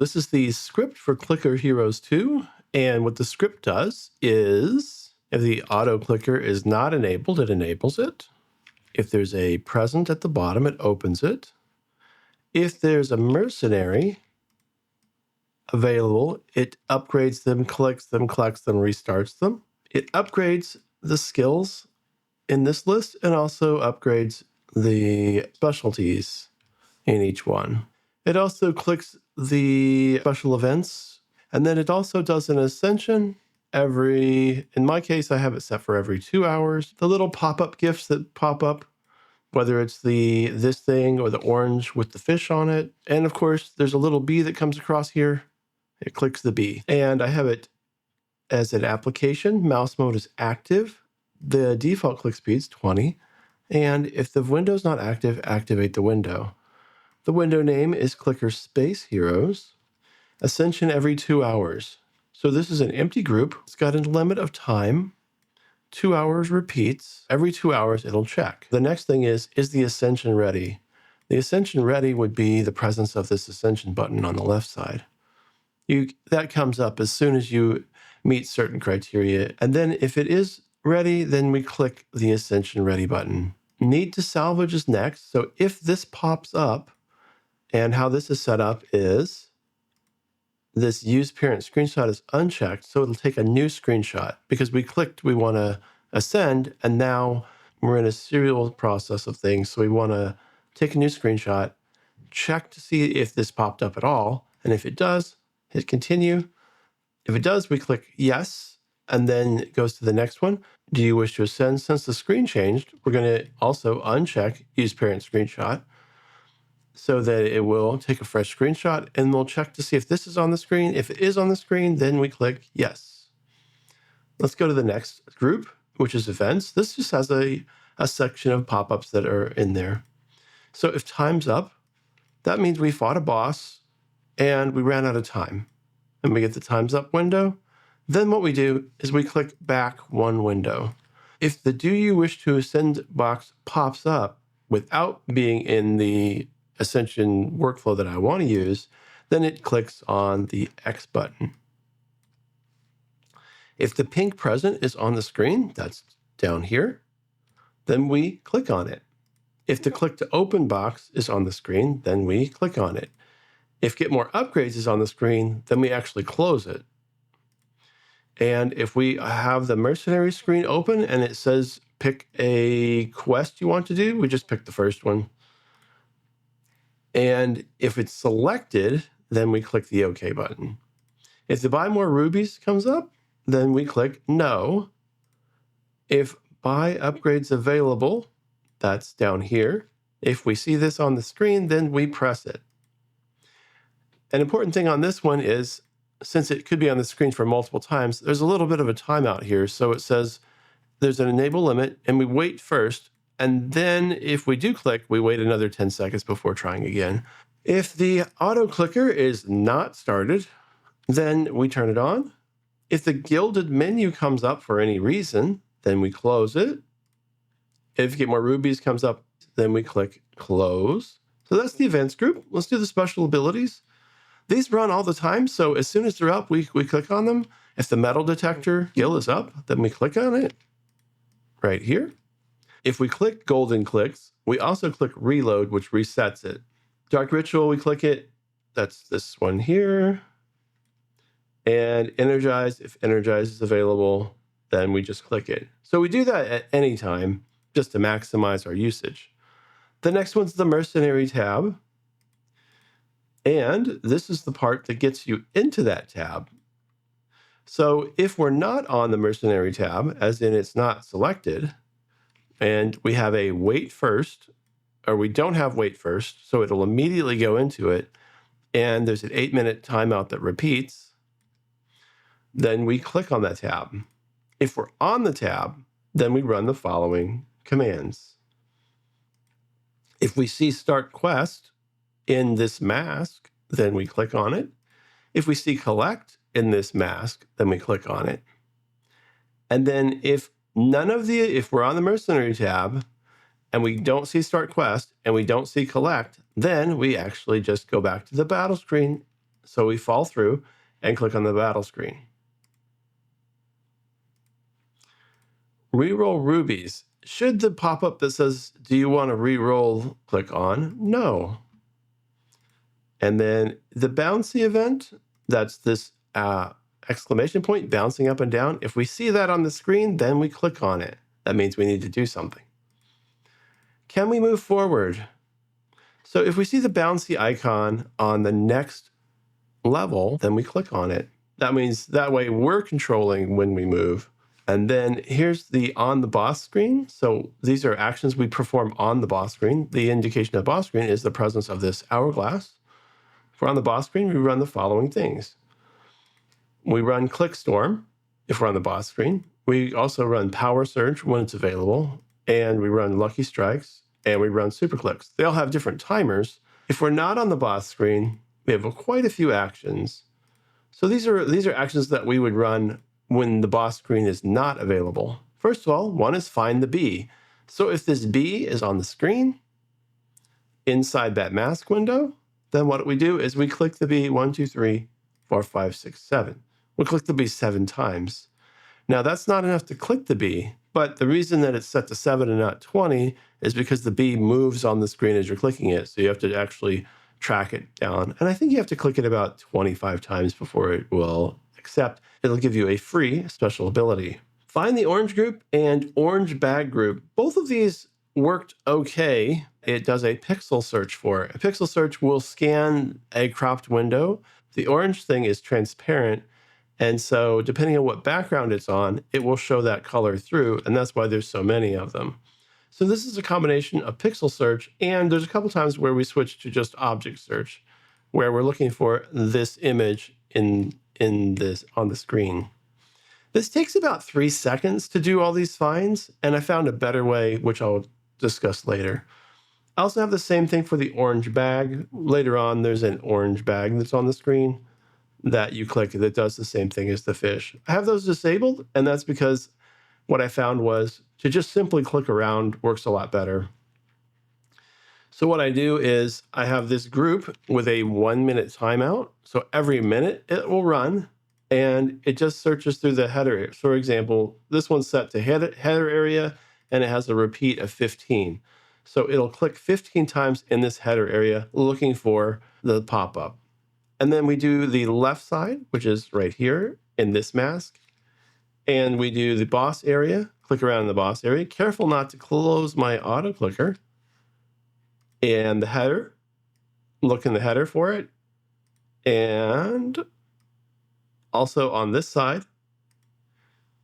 This is the script for Clicker Heroes 2. And what the script does is, if the auto clicker is not enabled, it enables it. If there's a present at the bottom, it opens it. If there's a mercenary available, it upgrades them, collects them, restarts them. It upgrades the skills in this list and also upgrades the specialties in each one. It also clicks the special events, and then it also does an Ascension in my case, I have it set for every 2 hours. The little pop-up gifts that pop up, whether it's this thing or the orange with the fish on it. And of course, there's a little bee that comes across here. It clicks the bee. And I have it as an application. Mouse mode is active. The default click speed is 20. And if the window's not active, activate the window. The window name is Clicker Space Heroes. Ascension every 2 hours. So this is an empty group. It's got a limit of time. 2 hours repeats. Every 2 hours, it'll check. The next thing is the Ascension ready? The Ascension ready would be the presence of this Ascension button on the left side. That comes up as soon as you meet certain criteria. And then if it is ready, then we click the Ascension ready button. Need to salvage is next. So if this pops up, and how this is set up is this use parent screenshot is unchecked, so it'll take a new screenshot because we clicked we want to ascend, and now we're in a serial process of things. So we want to take a new screenshot, check to see if this popped up at all, and if it does, hit continue. If it does, we click yes, and then it goes to the next one. Do you wish to ascend? Since the screen changed, we're going to also uncheck use parent screenshot so that it will take a fresh screenshot, and we'll check to see if this is on the screen. If it is on the screen, then we click yes. Let's go to the next group, which is events. This just has a section of pop-ups that are in there. So if time's up, that means we fought a boss and we ran out of time. And we get the time's up window. Then what we do is we click back one window. If the do you wish to ascend box pops up without being in the Ascension workflow that I want to use, then it clicks on the X button. If the pink present is on the screen, that's down here, then we click on it. If the click to open box is on the screen, then we click on it. If get more upgrades is on the screen, then we actually close it. And if we have the mercenary screen open and it says pick a quest you want to do, we just pick the first one. And if it's selected, then we click the OK button. If the buy more rubies comes up, then we click no. If buy upgrades available, that's down here. If we see this on the screen, then we press it. An important thing on this one is, since it could be on the screen for multiple times, there's a little bit of a timeout here. So it says there's an enable limit, and we wait first. And then if we do click, we wait another 10 seconds before trying again. If the auto clicker is not started, then we turn it on. If the gilded menu comes up for any reason, then we close it. If Get More Rubies comes up, then we click close. So that's the events group. Let's do the special abilities. These run all the time, so as soon as they're up, we click on them. If the metal detector skill is up, then we click on it right here. If we click golden clicks, we also click reload, which resets it. Dark ritual, we click it. That's this one here. And energize, if energize is available, then we just click it. So we do that at any time just to maximize our usage. The next one's the mercenary tab. And this is the part that gets you into that tab. So if we're not on the mercenary tab, as in it's not selected, and we have a wait first, or we don't have wait first, so it'll immediately go into it, and there's an 8-minute timeout that repeats, then we click on that tab. If we're on the tab, then we run the following commands. If we see start quest in this mask, then we click on it. If we see collect in this mask, then we click on it. And then if we're on the mercenary tab and we don't see start quest and we don't see collect, then we actually just go back to the battle screen So we fall through and click on the battle screen. Reroll rubies. Should the pop-up that says, do you want to reroll, click on? No. And then the bouncy event, that's this exclamation point bouncing up and down. If we see that on the screen, then we click on it. That means we need to do something. Can we move forward? So if we see the bouncy icon on the next level, then we click on it. That means that way we're controlling when we move. And then here's the on the boss screen. So these are actions we perform on the boss screen. The indication of boss screen is the presence of this hourglass. If we're on the boss screen, we run the following things. We run Click Storm if we're on the boss screen. We also run Power Surge when it's available. And we run Lucky Strikes. And we run Super Clicks. They all have different timers. If we're not on the boss screen, we have quite a few actions. So these are actions that we would run when the boss screen is not available. First of all, one is find the bee. So if this bee is on the screen, inside that mask window, then what we do is we click the bee 1, 2, 3, 4, 5, 6, 7. We'll click the bee 7 times. Now that's not enough to click the bee, but the reason that it's set to 7 and not 20 is because the bee moves on the screen as you're clicking it. So you have to actually track it down. And I think you have to click it about 25 times before it will accept. It'll give you a free special ability. Find the orange group and orange bag group. Both of these worked okay. It does a pixel search for it. A pixel search will scan a cropped window. The orange thing is transparent. And so depending on what background it's on, it will show that color through. And that's why there's so many of them. So this is a combination of pixel search, and there's a couple times where we switch to just object search, where we're looking for this image in this on the screen. This takes about 3 seconds to do all these finds, and I found a better way, which I'll discuss later. I also have the same thing for the orange bag. Later on, there's an orange bag that's on the screen that you click that does the same thing as the fish. I have those disabled, and that's because what I found was to just simply click around works a lot better. So what I do is I have this group with a 1-minute timeout. So every minute it will run, and it just searches through the header area. For example, this one's set to header area, and it has a repeat of 15. So it'll click 15 times in this header area looking for the pop-up. And then we do the left side, which is right here in this mask. And we do the boss area, click around in the boss area. Careful not to close my auto clicker. And the header, look in the header for it. And also on this side,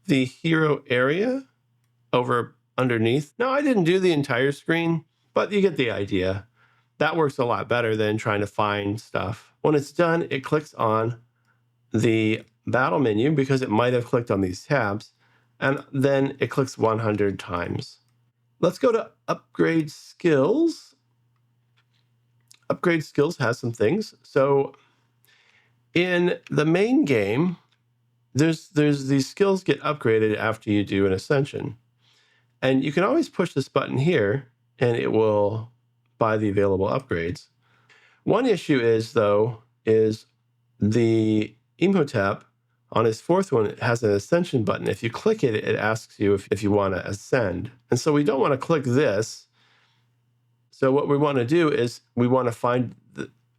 the hero area over underneath. Now, I didn't do the entire screen, but you get the idea. That works a lot better than trying to find stuff. When it's done, it clicks on the battle menu because it might have clicked on these tabs, and then it clicks 100 times. Let's go to upgrade skills. Upgrade skills has some things. So in the main game, there's these skills get upgraded after you do an Ascension. And you can always push this button here and it will buy the available upgrades. One issue is, though, is the Imhotep on his fourth one, it has an Ascension button. If you click it, it asks you if you want to ascend. And so we don't want to click this. So what we want to do is we want to find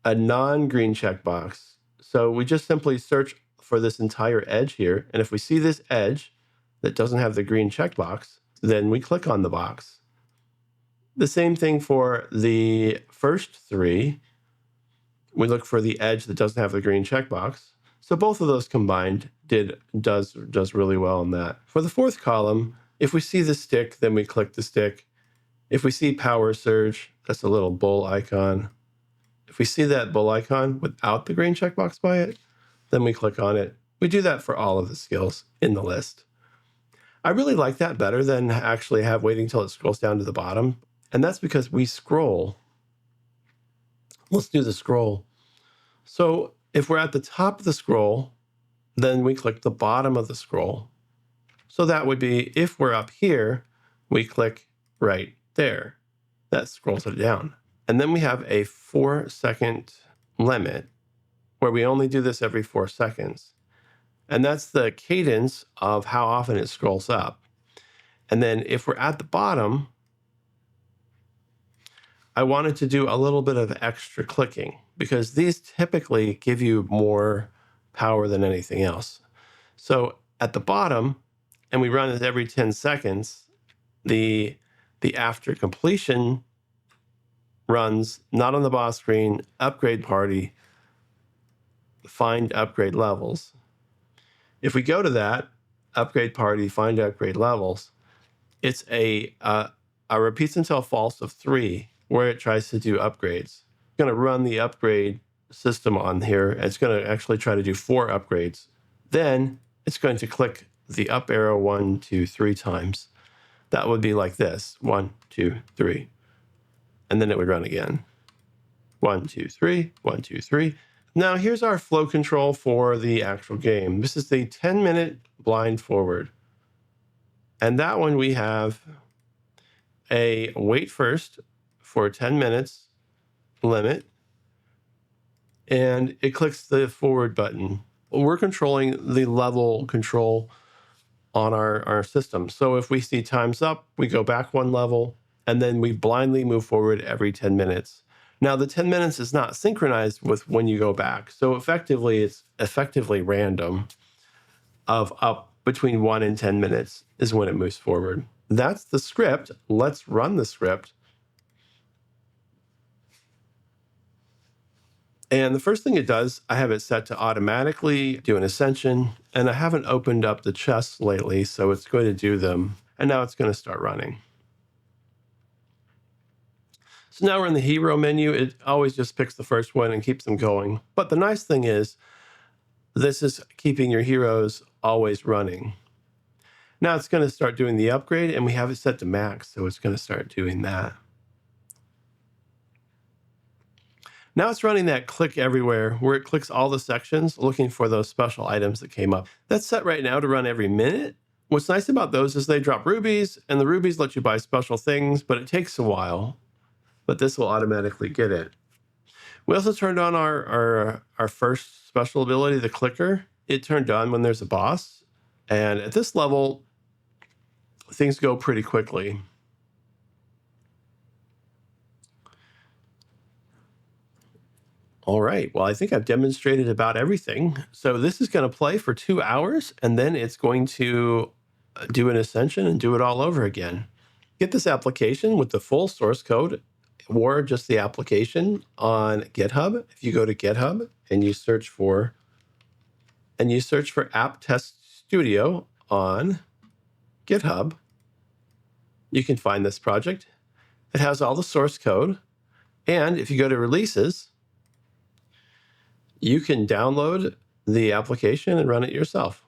a non-green checkbox. So we just simply search for this entire edge here. And if we see this edge that doesn't have the green checkbox, then we click on the box. The same thing for the first three. We look for the edge that doesn't have the green checkbox. So both of those combined does really well in that. For the fourth column, if we see the stick, then we click the stick. If we see power surge, that's a little bull icon. If we see that bull icon without the green checkbox by it, then we click on it. We do that for all of the skills in the list. I really like that better than actually waiting until it scrolls down to the bottom. And that's because we scroll. Let's do the scroll. So if we're at the top of the scroll, then we click the bottom of the scroll. So that would be, if we're up here, we click right there. That scrolls it down. And then we have a 4-second limit. where we only do this every 4 seconds. And that's the cadence of how often it scrolls up. And then if we're at the bottom, I wanted to do a little bit of extra clicking because these typically give you more power than anything else. So at the bottom, and we run it every 10 seconds, the after completion runs not on the boss screen, upgrade party, find upgrade levels. If we go to that, upgrade party, find upgrade levels, it's a repeats until false of 3 where it tries to do upgrades. It's going to run the upgrade system on here. It's going to actually try to do 4 upgrades. Then it's going to click the up arrow 1, 2, 3 times. That would be like this, 1, 2, 3. And then it would run again. 1, 2, 3, 1, 2, 3. Now here's our flow control for the actual game. This is the 10-minute blind forward. And that one we have a wait first for 10 minutes limit. And it clicks the forward button. We're controlling the level control on our system. So if we see time's up, we go back 1 level, and then we blindly move forward every 10 minutes. Now, the 10 minutes is not synchronized with when you go back. So effectively, it's effectively random of up between 1 and 10 minutes is when it moves forward. That's the script. Let's run the script. And the first thing it does, I have it set to automatically do an Ascension, and I haven't opened up the chests lately, so it's going to do them. And now it's going to start running. So now we're in the hero menu. It always just picks the first one and keeps them going. But the nice thing is, this is keeping your heroes always running. Now it's going to start doing the upgrade, and we have it set to max, so it's going to start doing that. Now it's running that click everywhere where it clicks all the sections looking for those special items that came up. That's set right now to run every minute. What's nice about those is they drop rubies, and the rubies let you buy special things, but it takes a while. But this will automatically get it. We also turned on our first special ability, the clicker. It turned on when there's a boss. And at this level, things go pretty quickly. All right, well, I think I've demonstrated about everything. So this is going to play for 2 hours, and then it's going to do an Ascension and do it all over again. Get this application with the full source code or just the application on GitHub. If you go to GitHub and you search for AppTestStudio on GitHub, you can find this project. It has all the source code. And if you go to releases, you can download the application and run it yourself.